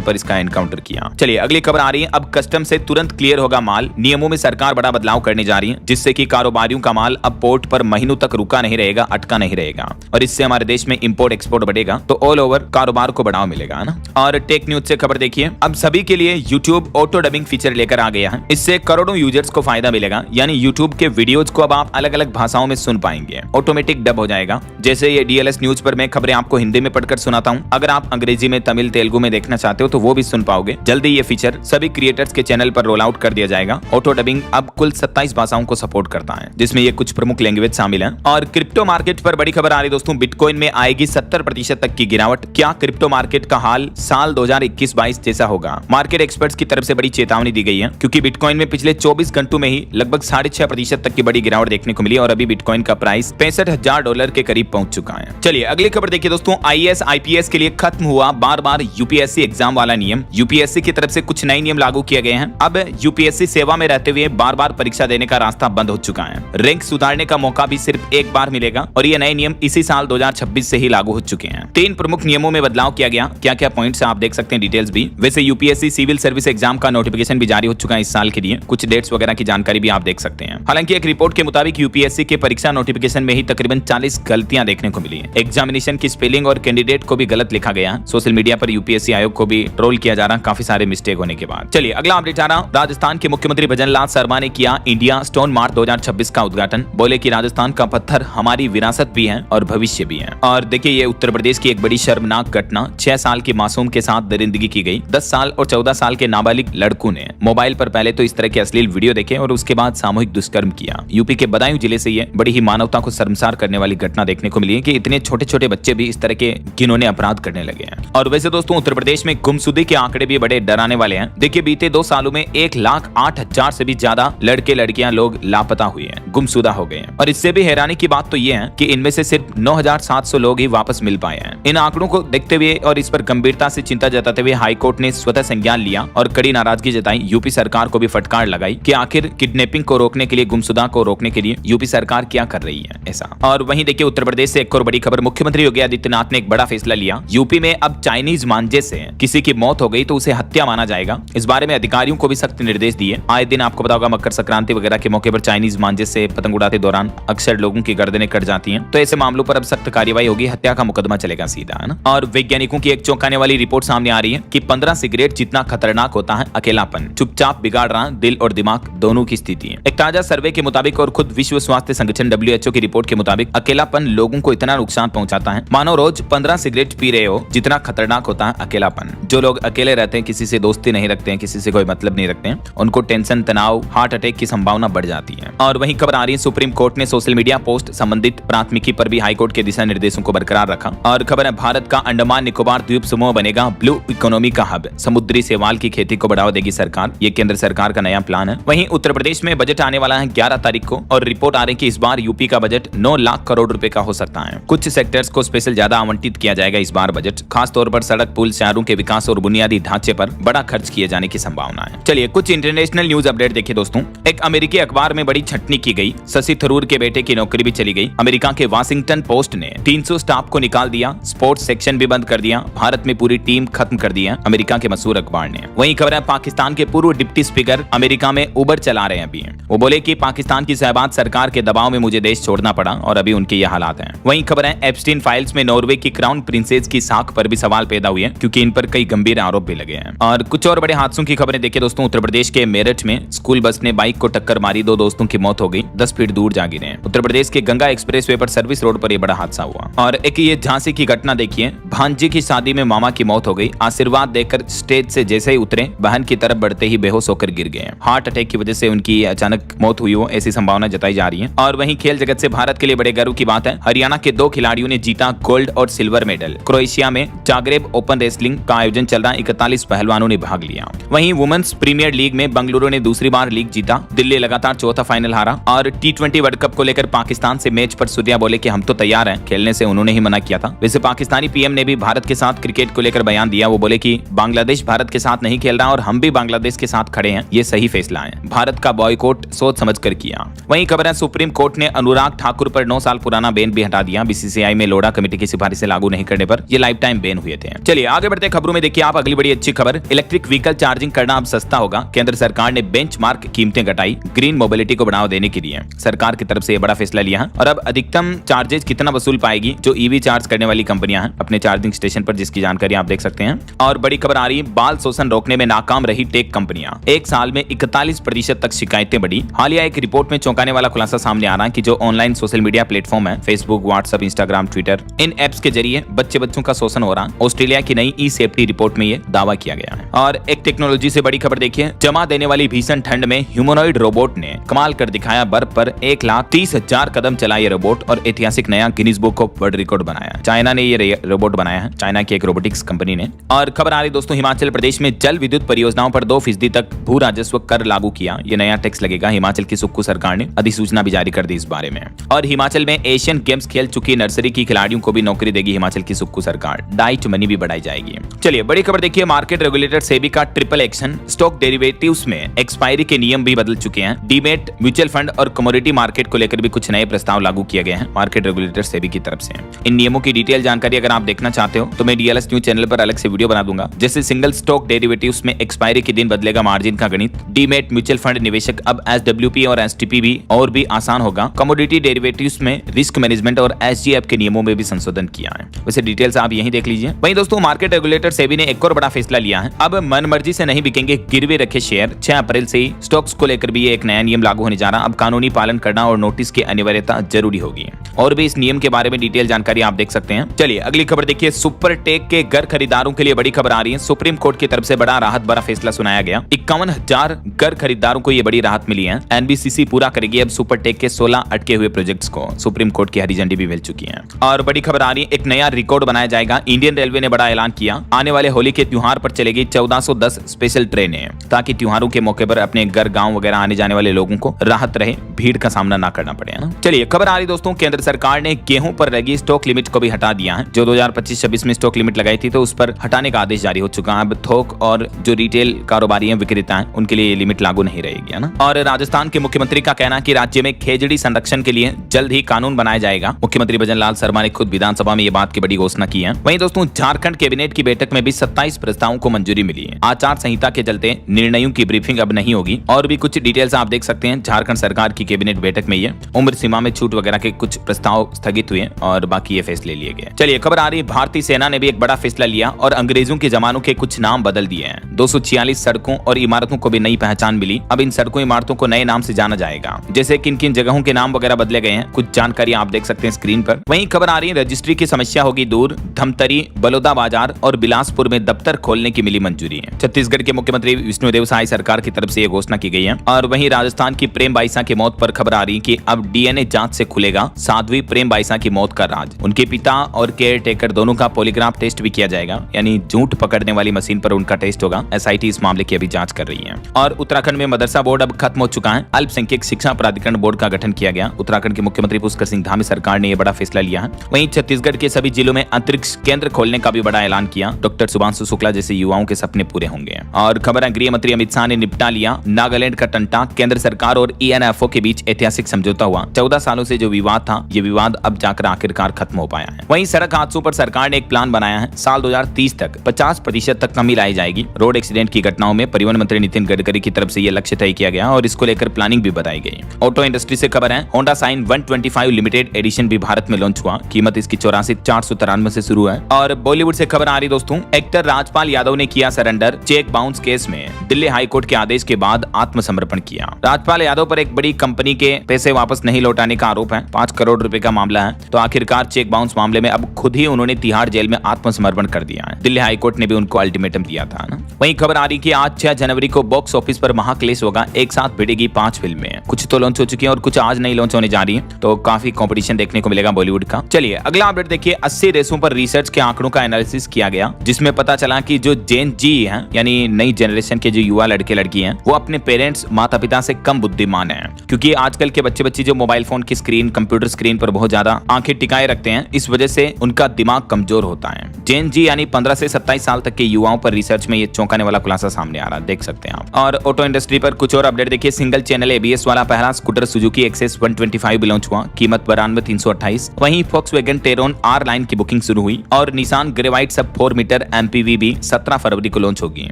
पर इसका एनकाउंटर किया। चलिए अगली खबर आ रही है। अब कस्टम से तुरंत क्लियर होगा माल। नियमों में सरकार बड़ा बदलाव करने जा रही है, जिससे कि कारोबारियों का माल अब पोर्ट पर महीनों तक रुका नहीं रहेगा, अटका नहीं रहेगा, और इससे हमारे देश में इंपोर्ट एक्सपोर्ट बढ़ेगा, तो ऑल ओवर कारोबार को बढ़ावा मिलेगा ना। और टेक न्यूज से खबर देखिए। अब सभी के लिए यूट्यूब ऑटो डबिंग फीचर लेकर आ गया है। इससे करोड़ों यूजर्स को फायदा मिलेगा, यानी यूट्यूब के वीडियोज को अब आप अलग अलग भाषाओं में सुन पाएंगे। ऑटोमेटिक डब हो जाएगा। जैसे ये डीएलएस न्यूज पर मैं खबरें आपको हिंदी में पढ़कर सुनाता हूँ, अगर आप अंग्रेजी में, तमिल, तेलुगु में देखना चाहते हो तो वो भी सुन पाओगे। जल्दी ये फीचर सभी क्रिएटर्स के चैनल पर रोल आउट कर दिया जाएगा। ऑटो डबिंग अब कुल 27 भाषाओं को सपोर्ट करता है, जिसमें ये कुछ प्रमुख लैंग्वेज शामिल है। और क्रिप्टो मार्केट पर बड़ी खबर आ रही दोस्तों। बिटकॉइन में आएगी 70% तक की गिरावट। क्या क्रिप्टो मार्केट का हाल साल 2021-22 जैसा होगा? मार्केट एक्सपर्ट्स की तरफ से बड़ी चेतावनी दी गई है, क्योंकि बिटकॉइन में पिछले 24 घंटों में ही लगभग 6.5% तक की बड़ी गिरावट देखने को मिली और अभी बिटकॉइन का प्राइस $65,000 के करीब पहुंच चुका है। चलिए अगली खबर देखिए दोस्तों। आईएएस आईपीएस के लिए खत्म हुआ बार यूपीएससी एग्जाम वाला नियम। यूपीएससी की तरफ से कुछ नए नियम लागू किए गए हैं। अब यूपीएससी सेवा में रहते हुए बार परीक्षा देने का रास्ता बंद हो चुका है। रैंक सुधारने का मौका भी सिर्फ एक बार मिलेगा, और ये नए नियम इसी साल 2026 से ही लागू हो चुके हैं। 3 प्रमुख नियमों में बदलाव किया गया। क्या क्या पॉइंट्स आप देख सकते हैं, डिटेल्स भी। वैसे यूपीएससी सिविल सर्विस एग्जाम का नोटिफिकेशन भी जारी हो चुका है इस साल के लिए। कुछ डेट्स वगैरह की जानकारी भी आप देख सकते हैं। हालांकि एक रिपोर्ट के मुताबिक यूपीएससी के परीक्षा नोटिफिकेशन में ही तकरीबन 40 गलतियां देखने को मिली है। एग्जामिनेशन की स्पेलिंग और कैंडिडेट को भी गलत लिखा गया। सोशल मीडिया पर यूपीएससी आयोग को भी ट्रोल किया जा रहा, काफी सारे मिस्टेक होने के बाद। चलिए अगला अपडेट आ रहा। राजस्थान के मुख्यमंत्री भजनलाल शर्मा ने किया इंडिया स्टोन मार्ट 2026 का उद्घाटन। बोले कि राजस्थान का पत्थर हमारी विरासत भी है और भविष्य भी है। और देखिए ये उत्तर प्रदेश की एक बड़ी शर्मनाक घटना। 6 साल के मासूम के साथ दरिंदगी की गई। 10 साल और 14 साल के नाबालिग लड़कों ने मोबाइल पर पहले तो इस तरह के अश्लील वीडियो देखे और उसके बाद सामूहिक दुष्कर्म किया। यूपी के बदायूं जिले से ये बड़ी ही मानवता को शर्मसार करने वाली घटना देखने को मिली है कि इतने छोटे छोटे बच्चे भी इस तरह के घिनौने अपराध करने लगे हैं। और वैसे दोस्तों उत्तर प्रदेश में गुमशुदगी के आंकड़े भी बड़े डराने वाले हैं। देखिए बीते 2 सालों में 1,08,000 से भी ज्यादा लड़के लड़कियां लोग लापता हुए हैं, गुमशुदा हो गए हैं। और इससे भी हैरानी की बात तो ये है कि इनमें से सिर्फ 9,700 लोग ही वापस मिल पाए हैं। इन आंकड़ों को देखते हुए और इस पर गंभीरता से चिंता जताते हुए हाईकोर्ट ने स्वतः संज्ञान लिया और कड़ी नाराजगी जताई। यूपी सरकार को भी फटकार लगाई कि आखिर किडनैपिंग को रोकने के लिए, गुमशुदा को रोकने के लिए यूपी सरकार क्या कर रही है ऐसा। और वहीं देखिए उत्तर प्रदेश से एक और बड़ी खबर। मुख्यमंत्री योगी आदित्यनाथ ने एक बड़ा फैसला लिया। यूपी में अब चाइनीज मांझे से किसी की मौत हो गई तो उसे हत्या माना जाएगा। इस बारे में अधिकारियों को भी सख्त निर्देश दिए। आए दिन आपको पता होगा मकर संक्रांति वगैरह के मौके पर चाइनीज मांझे से पतंग उड़ाते दौरान अक्सर लोगों की गर्दनें कट जाती हैं। तो ऐसे मामलों पर अब सख्त कार्रवाई होगी, हत्या का मुकदमा चलेगा सीधा, है ना। और वैज्ञानिकों की एक चौंकाने वाली रिपोर्ट सामने आ रही है कि 15 सिगरेट जितना खतरनाक होता है अकेलापन। चुपचाप बिगाड़ रहा दिल और दिमाग दोनों की स्थिति है। एक ताजा सर्वे के मुताबिक और खुद विश्व स्वास्थ्य संगठन WHO की रिपोर्ट के मुताबिक अकेलापन लोगों को इतना नुकसान पहुंचाता है मानो रोज 15 सिगरेट पी रहे हो जितना खतरनाक होता है अकेलापन। जो लोग अकेले रहते हैं, किसी से दोस्ती नहीं रखते हैं, किसी से कोई मतलब नहीं रखते हैं, उनको टेंशन, तनाव, हार्ट अटैक की संभावना बढ़ जाती है। और वहीं खबर आ रही है सुप्रीम कोर्ट ने सोशल मीडिया पोस्ट संबंधित प्राथमिकी पर भी हाईकोर्ट के दिशा निर्देशों को बरकरार रखा। और खबर है भारत का अंडमान निकोबार द्वीप समूह बनेगा ब्लू इकोनॉमी का हब। समुद्री शैवाल की खेती को बढ़ावा देगी सरकार। ये केंद्र सरकार का नया प्लान है। वहीं उत्तर प्रदेश में बजट आने वाला है 11 तारीख को और रिपोर्ट आ रही है कि इस बार यूपी का बजट 9 लाख करोड़ रुपए का हो सकता है। कुछ सेक्टर्स को स्पेशल ज्यादा आवंटित किया जाएगा इस बार बजट। खास तौर पर सड़क, पुल, शहरों के विकास और बुनियादी ढांचे पर बड़ा खर्च किए जाने की संभावना है। चलिए कुछ इंटरनेशनल न्यूज अपडेट देखिए दोस्तों। एक अमेरिकी अखबार में बड़ी छटनी की गई। शशि थरूर के बेटे की नौकरी भी चली गई। अमेरिका के वाशिंगटन पोस्ट ने 300 स्टाफ को निकाल दिया। स्पोर्ट्स सेक्शन भी बंद कर दिया। भारत में पूरी टीम खत्म कर दी है, अमेरिका के मशहूर अखबार ने। वहीं खबर है पाकिस्तान के पूर्व डिप्टी स्पीकर अमेरिका में उबर चला रहे हैं अभी। वो बोले कि पाकिस्तान की शहबाज सरकार के दबाव में मुझे देश छोड़ना पड़ा और अभी उनके ये हालात हैं। वहीं खबर है एप्स्टीन फाइल्स में नॉर्वे की क्राउन प्रिंसेस की साख पर भी सवाल पैदा हुए हैं, क्योंकि इन पर कई गंभीर आरोप भी लगे हैं। और कुछ और बड़े हादसों की खबरें देखिए दोस्तों। उत्तर प्रदेश के मेरठ में स्कूल बस ने बाइक को टक्कर मारी, 2 दोस्तों की मौत हो गई, 10 फीट दूर जा गिरे। उत्तर प्रदेश के गंगा एक्सप्रेसवे पर सर्विस रोड पर यह बड़ा हादसा हुआ। और एक ये झांसी की घटना देखिए। भांजी की शादी में मामा की मौत हो गई। आशीर्वाद देकर स्टेज से जैसे ही उतरे, बहन की तरफ बढ़ते ही बेहोश होकर गिर गए। हार्ट अटैक की वजह से उनकी अचानक मौत हुई हो, ऐसी संभावना जताई जा रही है। और वहीं खेल जगत से भारत के लिए बड़े गर्व की बात है, हरियाणा के 2 खिलाड़ियों ने जीता गोल्ड और सिल्वर मेडल। क्रोएशिया में जाग्रेब ओपन रेसलिंग का आयोजन चल रहा है, 41 पहलवानों ने भाग लिया। वहीं वुमेन्स प्रीमियर लीग में बेंगलुरु ने दूसरी बार लीग जीता। दिल्ली लगातार चौथा फाइनल हारा। और T20 वर्ल्ड कप को लेकर पाकिस्तान से मैच पर सूर्या बोले कि हम तो तैयार हैं, खेलने से उन्होंने ही मना किया था। वैसे पाकिस्तानी पीएम ने भी भारत के साथ क्रिकेट को लेकर बयान दिया। वो बोले कि बांग्लादेश भारत के साथ नहीं खेल रहा और हम भी बांग्लादेश के साथ खड़े हैं, ये सही फैसला है। भारत का बॉयकॉट सोच समझ कर किया। वहीं खबर है सुप्रीम कोर्ट ने अनुराग ठाकुर पर 9 साल पुराना बैन भी हटा दिया। बीसीसीआई में लोढ़ा कमेटी की सिफारिशें लागू नहीं करने पर ये लाइफ टाइम बैन हुए थे। चलिए आगे बढ़ते खबरों में। देखिए आप अगली बड़ी अच्छी खबर, इलेक्ट्रिक व्हीकल चार्जिंग करना अब सस्ता होगा। केंद्र सरकार ने बेंचमार्क कीमतें घटाई, ग्रीन मोबिलिटी को बढ़ावा देने के लिए सरकार की तरफ से यह बड़ा फैसला लिया है। और अब अधिकतम चार्जेस कितना वसूल पाएगी जो ईवी चार्ज करने वाली कंपनियां हैं अपने चार्जिंग स्टेशन पर, जिसकी जानकारी आप देख सकते हैं। और बड़ी खबर आ रही है, बाल शोषण रोकने में नाकाम रही टेक कंपनियां, एक साल में 41% तक शिकायतें बढ़ी। हालिया एक रिपोर्ट में चौंकाने वाला खुलासा सामने आ रहा है कि जो ऑनलाइन सोशल मीडिया प्लेटफॉर्म है, फेसबुक, व्हाट्सएप, इंस्टाग्राम, ट्विटर, इन एप्स के जरिए बच्चों का शोषण हो रहा। ऑस्ट्रेलिया की नई ई सेफ्टी रिपोर्ट में यह दावा किया गया है। और एक टेक्नोलॉजी से बड़ी खबर देखिए, जमा देने वाली भीषण ठंड में ह्यूमनॉइड रोबोट ने कमाल कर दिखाया। बर्फ पर 1,30,000 कदम चला ये रोबोट और ऐतिहासिक नया Guinness book of world record बनाया। चाइना ने ये रोबोट बनाया है, चाइना की एक रोबोटिक्स कंपनी ने। और खबर आ रही दोस्तों, हिमाचल प्रदेश में जल विद्युत परियोजनाओं पर 2% तक भू राजस्व कर लागू किया। ये नया टैक्स लगेगा। हिमाचल की सुक्खू सरकार ने अधिसूचना भी जारी कर दी इस बारे में। और हिमाचल में एशियन गेम्स खेल चुकी नर्सरी की खिलाड़ियों को भी नौकरी देगी हिमाचल की सुक्खू सरकार। डाइट मनी भी बढ़ाई जाएगी। चलिए बड़ी खबर देखिए, मार्केट रेगुलेटर सेबी का ट्रिपल एक्शन, स्टॉक डेरिवेटिव्स में एक्सपायरी के नियम भी बदल चुके हैं। डीमेट, म्यूचुअल फंड और कमोडिटी मार्केट को लेकर भी कुछ नए प्रस्ताव लागू किए गए हैं मार्केट रेगुलेटर सेबी की तरफ से। इन नियमों की डिटेल जानकारी अगर आप देखना चाहते हो तो मैं डीएलएस न्यूज चैनल पर अलग से वीडियो बना दूंगा। जैसे सिंगल स्टॉक डेरिवेटिव्स में एक्सपायरी के दिन बदलेगा मार्जिन का गणित। डीमेट, म्यूचुअल फंड निवेशक अब एसडब्ल्यूपी और एसटीपी भी और भी आसान होगा। कमोडिटी डेरिवेटिव्स में रिस्क मैनेजमेंट और एसजीएफ के नियमों में भी संशोधन किया है। वैसे डिटेल्स आप यहीं देख लीजिए। वहीं दोस्तों मार्केट रेगुलेटर सेबी ने एक और बड़ा फैसला लिया है। अब मनमर्जी से नहीं बिकेंगे गिरवे रखे शेयर। 6 अप्रैल से ही स्टॉक्स को लेकर भी एक नया नियम लागू होने जा रहा। अब कानूनी पालन करना और नोटिस की अनिवार्यता जरूरी होगी। और भी इस नियम के बारे में डिटेल जानकारी आप देख सकते हैं। चलिए अगली खबर देखिए, सुपर टेक के घर खरीदारों के लिए बड़ी खबर आ रही है। सुप्रीम कोर्ट की तरफ से बड़ा फैसला सुनाया गया। 51,000 घर खरीदारों को ये बड़ी राहत मिली है। एनबीसीसी पूरा करेगी अब सुपर टेक के 16 अटके हुए प्रोजेक्ट्स को। सुप्रीम कोर्ट की हरी झंडी भी मिल चुकी है। और बड़ी खबर आ रही है, एक नया रिकॉर्ड बनाया जाएगा। इंडियन रेलवे ने बड़ा ऐलान किया, आने वाले होली के त्योहार पर चलेगी 1410 स्पेशल ट्रेनें, ताकि त्योहारों के मौके पर अपने घर, गांव वगैरह आने जाने वाले लोगों को राहत रहे, भीड़ का सामना ना करना पड़े, है ना। चलिए खबर आ रही दोस्तों, केंद्र सरकार ने गेहूं पर लगी स्टॉक लिमिट को भी हटा दिया है। जो 2025-26 में स्टॉक लिमिट लगाई थी तो उस पर हटाने का आदेश जारी हो चुका है। अब थोक और जो रिटेल कारोबारी हैं, विक्रेता हैं, उनके लिए लिमिट लागू नहीं रहेगी, है ना। और राजस्थान के मुख्यमंत्री का कहना है कि राज्य में खेजड़ी संरक्षण के लिए जल्द ही कानून बनाया जाएगा। मुख्यमंत्री भजन लाल शर्मा ने खुद विधानसभा में ये बात की बड़ी घोषणा की है। वहीं दोस्तों झारखंड कैबिनेट की बैठक में भी 27 प्रस्तावों को मंजूरी मिली है। आचार संहिता के चलते निर्णयों की ब्रीफिंग अब नहीं होगी। और भी कुछ डिटेल्स आप देख सकते हैं। झारखंड सरकार की कैबिनेट बैठक में ये उम्र सीमा में छूट वगैरह के कुछ प्रस्ताव स्थगित हुए और बाकी ये फैसले लिए गए। चलिए खबर आ रही है, भारतीय सेना ने भी एक बड़ा फैसला लिया और अंग्रेजों के जमानों के कुछ नाम बदल दिए हैं। 246 सड़कों और इमारतों को भी नई पहचान मिली। अब इन सड़कों इमारतों को नए नाम से जाना जाएगा। जैसे किन किन जगहों के नाम वगैरह बदले गए हैं, कुछ जानकारी आप देख सकते हैं स्क्रीन पर। वहीं खबर आ रही है, रजिस्ट्री की समस्या होगी दूर। धमतरी, बलौदा बाजार और बिलासपुर में दफ्तर खोलने की मिली मंजूरी है। छत्तीसगढ़ के मुख्यमंत्री विष्णुदेव साय सरकार की तरफ से यह घोषणा की गई है। और वहीं राजस्थान की प्रेम बाईसा की मौत पर खबर आ रही है कि अब डीएनए जांच से खुलेगा साध्वी प्रेम बाईसा की मौत का राज। उनके पिता और केयर टेकर दोनों का पॉलीग्राफ टेस्ट भी किया जाएगा, यानी झूठ पकड़ने वाली मशीन पर उनका टेस्ट होगा। एसआईटी इस मामले की अभी जांच कर रही है। और उत्तराखंड में मदरसा बोर्ड अब खत्म हो चुका है। अल्पसंख्यक शिक्षा प्राधिकरण बोर्ड का गठन किया गया। उत्तराखंड के मुख्यमंत्री पुष्कर सिंह धामी सरकार ने यह बड़ा फैसला लिया है। वहीं छत्तीसगढ़ के सभी जिलों में अंतरिक्ष केंद्र खोलने का भी बड़ा ऐलान किया। डॉक्टर सुभांशु शुक्ला जैसे युवाओं के सपने पूरे होंगे। और खबर है, गृह मंत्री अमित शाह ने निपटा लिया नागालैंड का टंटा। केंद्र सरकार और ईएनएफओ के बीच ऐतिहासिक समझौता हुआ। 14 सालों से जो विवाद था, ये विवाद अब जाकर आखिरकार खत्म हो पाया है। वहीं सड़क हादसों पर सरकार ने एक प्लान बनाया है। साल 2030 तक 50% तक कमी लाई जाएगी रोड एक्सीडेंट की घटनाओं में। परिवहन मंत्री नितिन गडकरी की तरफ से यह लक्ष्य तय किया गया और इसको लेकर प्लानिंग भी बताई गई। ऑटो इंडस्ट्री से खबर है, होंडा साइन 125 लिमिटेड एडिशन भी भारत में लॉन्च हुआ। कीमत इसकी 84,493 से शुरू है। और बॉलीवुड से खबर आ रही दोस्तों, एक्टर राजपाल यादव ने किया सरेंडर। चेक बाउंस केस में दिल्ली हाई कोर्ट के आदेश के बाद आत्मसमर्पण किया। राजपाल यादव पर एक बड़ी कंपनी के पैसे वापस नहीं लौटाने का आरोप है। 5 करोड़ रुपए का मामला है। तो आखिरकार चेक बाउंस मामले में अब खुद ही उन्होंने तिहाड़ जेल में आत्मसमर्पण कर दिया है। दिल्ली हाई कोर्ट ने भी उनको अल्टीमेटम दिया था ना। वहीं खबर आ रही कि आज 6 जनवरी को बॉक्स ऑफिस पर महाक्लेश होगा। एक साथ भिड़ेगी 5 फिल्में। कुछ तो लॉन्च हो चुकी है और कुछ आज नहीं लॉन्च होने जा रही है। तो काफी कंपटीशन देखने को मिलेगा बॉलीवुड का। चलिए अगला अपडेट देखिए, 80 रेसों पर रिसर्च के आंकड़ों का एनालिसिस किया गया, जिसमें पता चला कि जो जेन जी हैं, यानी नई जनरेशन के जो युवा लड़के लड़की हैं, वो अपने पेरेंट्स माता पिता से कम बुद्धिमान हैं। क्योंकि आजकल के बच्चे जो मोबाइल फोन की स्क्रीन, कंप्यूटर स्क्रीन पर बहुत ज्यादा आंखें टिकाए रखते हैं, इस वजह से उनका दिमाग कमजोर होता है। जेन जी यानी 15 से 27 साल तक के युवाओं पर रिसर्च में ये चौंकाने वाला खुलासा सामने आ रहा है, देख सकते हैं आप। और ऑटो इंडस्ट्री पर कुछ और अपडेट देखिए, सिंगल चैनल एबीएस वाला पहला स्कूटर सुजुकी एक्सेस 125 भी लॉन्च हुआ। कीमत 92,328। 27। वहीं Volkswagen Tayron R लाइन की बुकिंग शुरू हुई और निसान ग्रेवाइट सब 4 मीटर MPV भी 17 फरवरी को लॉन्च होगी।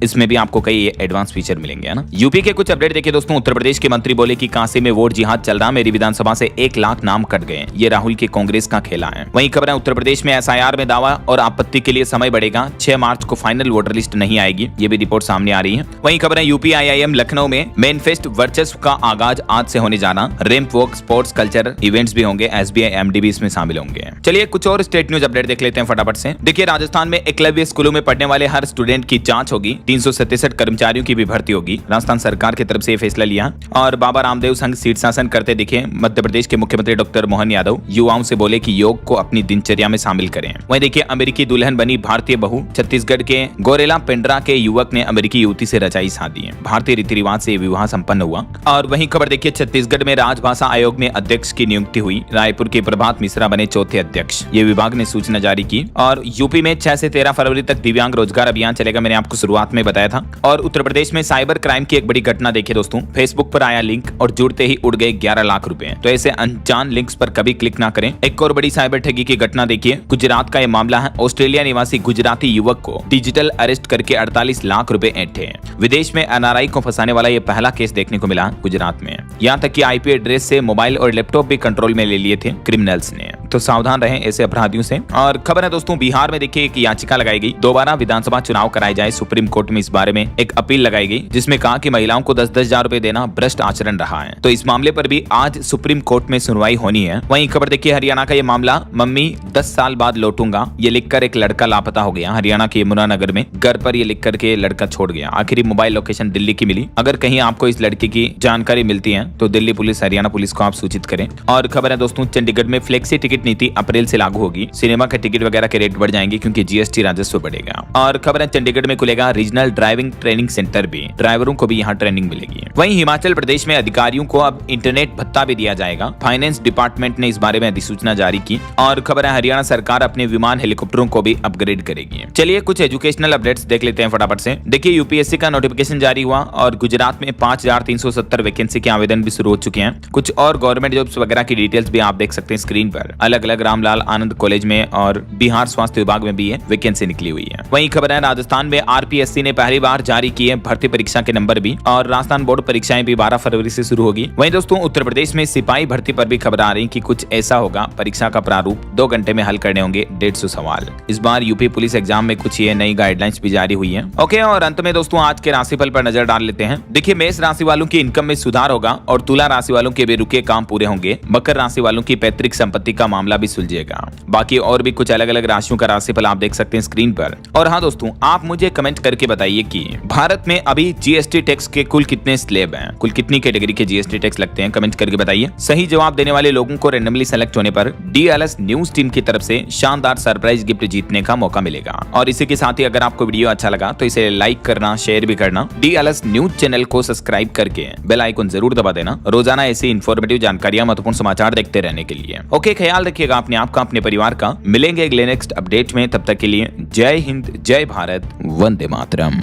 इसमें भी आपको कई एडवांस फीचर मिलेंगे, है ना। यूपी के कुछ अपडेट देखिए दोस्तों। उत्तर प्रदेश के मंत्री बोले कि काशी में वोट जिहाद चल रहा, मेरी विधानसभा से 1 लाख नाम कट गए। ये राहुल की कांग्रेस का खेला है। वहीं खबर है उत्तर प्रदेश में SIR में दावा और आपत्ति के लिए समय बढ़ेगा, 6 मार्च को फाइनल वोटर लिस्ट नहीं आएगी, ये भी रिपोर्ट सामने आ रही है। वहीं खबर है यूपी IIM लखनऊ में मेनफेस्ट वर्चस्व का आगाज आज से होने जाना, ramp walk, sports culture events भी होंगे, SBI MD भी इसमें शामिल होंगे। चलिए कुछ और स्टेट न्यूज अपडेट देख लेते हैं फटाफट से। देखिए राजस्थान में एकलव्य स्कूलों में पढ़ने वाले हर स्टूडेंट की जांच होगी, 367 कर्मचारियों की भी भर्ती होगी। राजस्थान सरकार की तरफ से फैसला लिया। और बाबा रामदेव संघ शीर्षासन करते दिखे। मध्य प्रदेश के मुख्यमंत्री डॉक्टर मोहन यादव युवाओं से बोले कि योग को अपनी दिनचर्या में शामिल करें। वहीं देखिए अमेरिकी दुल्हन बनी भारतीय बहू। छत्तीसगढ़ के गोरेला पेंड्रा के युवक ने अमेरिकी युवती से रचाई शादी। भारतीय रीति रिवाज से विवाह संपन्न हुआ। और वहीं खबर देखिए छत्तीसगढ़ में राजभाषा आयोग में अध्यक्ष की नियुक्ति हुई। रायपुर के प्रभात मिश्रा बने चौथे अध्यक्ष, ये विभाग ने सूचना जारी की। और यूपी में 6 से 13 फरवरी तक दिव्यांग रोजगार अभियान चलेगा, मैंने आपको शुरुआत में बताया था। और उत्तर प्रदेश में साइबर क्राइम की एक बड़ी घटना देखिए दोस्तों। फेसबुक पर आया लिंक और जुड़ते ही उड़ गए 11 लाख रुपए। तो ऐसे अनजान लिंक्स पर कभी क्लिक ना करें। एक और बड़ी साइबर ठगी की घटना देखिए, गुजरात का यह मामला है। ऑस्ट्रेलिया निवासी गुजराती युवक को डिजिटल अरेस्ट करके 48 लाख रुपए ऐंठे। विदेश में NRI को फंसाने वाला यह पहला केस देखने को मिला गुजरात में। यहाँ तक कि IP एड्रेस से मोबाइल और लैपटॉप भी कंट्रोल में ले लिए थे क्रिमिनल्स ने। तो सावधान रहें ऐसे अपराधियों से। और खबर है दोस्तों बिहार में देखिए एक याचिका लगाई गई, दोबारा विधानसभा चुनाव कराए जाए। सुप्रीम कोर्ट में इस बारे में एक अपील लगाई गई, जिसमें कहा कि महिलाओं को 10-10 हजार रुपए देना भ्रष्ट आचरण रहा है। तो इस मामले पर भी आज सुप्रीम कोर्ट में सुनवाई होनी है। वहीं खबर देखिए हरियाणा का ये मामला, मम्मी 10 साल बाद लौटूंगा, ये लिखकर एक लड़का लापता हो गया। हरियाणा के यमुनानगर में घर पर ये लिख करके लड़का छोड़ गया। आखिरी मोबाइल लोकेशन दिल्ली की मिली। अगर कहीं आपको इस लड़के की जानकारी मिलती है तो दिल्ली पुलिस, हरियाणा पुलिस को आप सूचित करें। और खबर है दोस्तों चंडीगढ़ में फ्लेक्सी टिकट नीति अप्रैल से लागू होगी। सिनेमा के टिकट वगैरह के रेट बढ़ जाएंगे क्योंकि GST राजस्व बढ़ेगा। और खबर है चंडीगढ़ में खुलेगा रीजनल ड्राइविंग ट्रेनिंग सेंटर भी, ड्राइवरों को भी यहाँ ट्रेनिंग मिलेगी। वहीं हिमाचल प्रदेश में अधिकारियों को अब इंटरनेट भत्ता भी दिया जाएगा। फाइनेंस डिपार्टमेंट ने इस बारे में अधिसूचना जारी की। और खबर है हरियाणा सरकार अपने विमान हेलीकॉप्टरों को भी अपग्रेड करेगी। चलिए कुछ एजुकेशनल अपडेट्स देख लेते हैं फटाफट से। देखिए UPSC का नोटिफिकेशन जारी हुआ और गुजरात में 5370 वैकेंसी के आवेदन भी शुरू हो चुके हैं। कुछ और गवर्नमेंट जॉब्स वगैरह की डिटेल्स भी आप देख सकते हैं स्क्रीन पर। अलग अलग रामलाल आनंद कॉलेज में और बिहार स्वास्थ्य विभाग में भी वैकेंसी निकली हुई है। वहीं खबर है राजस्थान में RPSC ने पहली बार जारी किए भर्ती परीक्षा के नंबर भी। और राजस्थान बोर्ड परीक्षाएं भी 12 फरवरी से शुरू होगी। वहीं दोस्तों उत्तर प्रदेश में सिपाही भर्ती पर भी खबर आ रही कि कुछ ऐसा होगा, परीक्षा का प्रारूप 2 घंटे में हल करने होंगे 150 सवाल। इस बार यूपी पुलिस एग्जाम में कुछ ये नई गाइडलाइंस भी जारी हुई है। ओके, और अंत में दोस्तों आज के राशिफल पर नजर डाल लेते हैं। देखिए मेष राशि वालों की इनकम में सुधार होगा और तुला राशि वालों के बेरुके काम पूरे होंगे। मकर राशि वालों की पैतृक संपत्ति का मामला भी सुलझेगा। बाकी और भी कुछ अलग अलग राशियों का राशिफल आप देख सकते हैं स्क्रीन पर। और हाँ दोस्तों, आप मुझे कमेंट करके बताइए कि भारत में अभी GST टैक्स के कुल कितने स्लैब हैं, कुल कितनी कैटेगरी के GST टैक्स लगते हैं, कमेंट करके बताइए। सही जवाब देने वाले लोगों को रैंडमली सेलेक्ट होने पर DLS न्यूज टीम की तरफ से शानदार सरप्राइज गिफ्ट जीतने का मौका मिलेगा। और इसी के साथ ही अगर आपको वीडियो अच्छा लगा तो इसे लाइक करना, शेयर भी करना। DLS न्यूज चैनल को सब्सक्राइब करके बेल आइकन जरूर दबा देना, रोजाना ऐसी इंफॉर्मेटिव जानकारियां, महत्वपूर्ण समाचार देखते रहने के लिए। ओके, ख्याल रखिएगा अपने आप का, अपने परिवार का। मिलेंगे अगले नेक्स्ट अपडेट में, तब तक के लिए जय हिंद, जय भारत, वंदे मातरम।